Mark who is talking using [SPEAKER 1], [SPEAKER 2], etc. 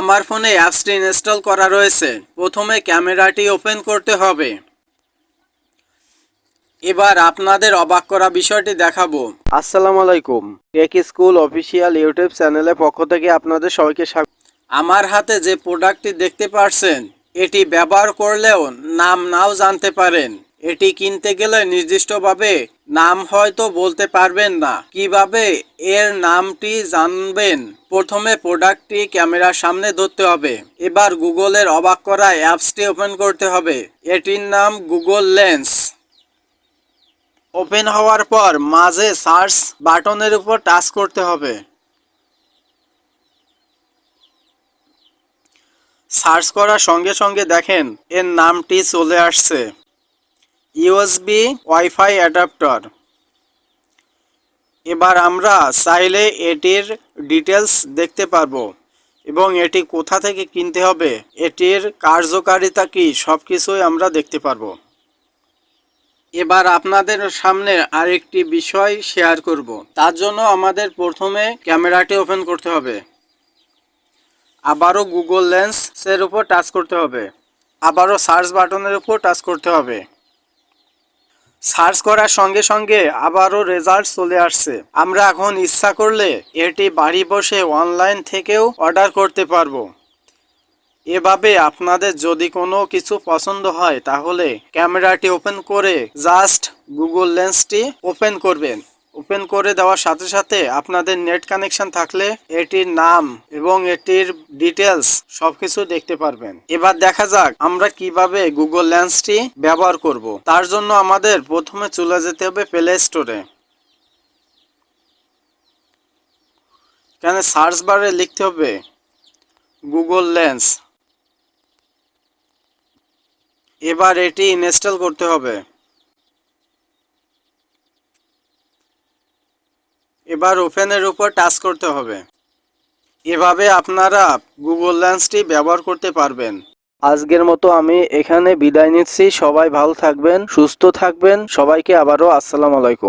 [SPEAKER 1] আমার ফোনে অ্যাপসটি ইনস্টল করা রয়েছে। প্রথমে ক্যামেরাটি ওপেন করতে হবে। এবার আপনাদের অবাক করা বিষয়টি দেখাবো।
[SPEAKER 2] আসসালামু আলাইকুম। টেক স্কুল অফিসিয়াল ইউটিউব চ্যানেলের পক্ষ থেকে আপনাদের সবাইকে স্বাগত।
[SPEAKER 1] আমার হাতে যে প্রোডাক্টটি দেখতে পাচ্ছেন, এটি ব্যবহার করলেও নাম নাও জানতে পারেন। এটি কিনতে গেলে নির্দিষ্টভাবে নাম হয়তো বলতে পারবেন না। কিভাবে এর নামটি জানবেন? প্রথমে প্রোডাক্টটি ক্যামেরার সামনে ধরতে হবে। এবার গুগলের অবাক করা অ্যাপসটি ওপেন করতে হবে। এটির নাম গুগল লেন্স। ওপেন হওয়ার পর মাঝে সার্চ বাটনের উপর টাচ করতে হবে। সার্চ করার সঙ্গে সঙ্গে দেখেন এর নামটি চলে আসছে, ইউএসবি ওয়াইফাই অ্যাডাপ্টার। এবার আমরা চাইলে এটির ডিটেলস দেখতে পারবো এবং এটি কোথা থেকে কিনতে হবে, এটির কার্যকারিতা কি, সব কিছুই আমরা দেখতে পারবো। এবার আপনাদের সামনে আরেকটি বিষয় শেয়ার করব। তার জন্য আমাদের প্রথমে ক্যামেরাটি ওপেন করতে হবে। আবারও গুগল লেন্সের উপর টাচ করতে হবে। আবারও সার্চ বাটনের উপর টাচ করতে হবে। সার্চ করার সঙ্গে সঙ্গে আবারও রেজাল্ট চলে আসছে। আমরা এখন ইচ্ছা করলে এটি বাড়ি বসে অনলাইন থেকেও অর্ডার করতে পারবো। এভাবে আপনাদের যদি কোনো কিছু পছন্দ হয় তাহলে ক্যামেরাটি ওপেন করে জাস্ট গুগল লেন্সটি ওপেন করবেন। ওপেন করে দেওয়ার সাথে সাথে আপনাদের নেট কানেকশন থাকলে এটির নাম এবং এটির ডিটেলস সবকিছু দেখতে পারবেন। এবার দেখা যাক আমরা কিভাবে গুগল লেন্সটি ব্যবহার করব। তার জন্য আমাদের প্রথমে চলে যেতে হবে প্লে স্টোরে। এখানে সার্চ বারে লিখতে হবে গুগল লেন্স। এবার এটি ইনস্টল করতে হবে। এবার ওপেনের উপর টাচ করতে হবে। এভাবে আপনারা গুগল লেন্সটি ব্যবহার করতে পারবেন।
[SPEAKER 2] আজকের মতো আমি এখানে বিদায় নিচ্ছি। সবাই ভালো থাকবেন, সুস্থ থাকবেন। সবাইকে আবারও আসসালামু আলাইকুম।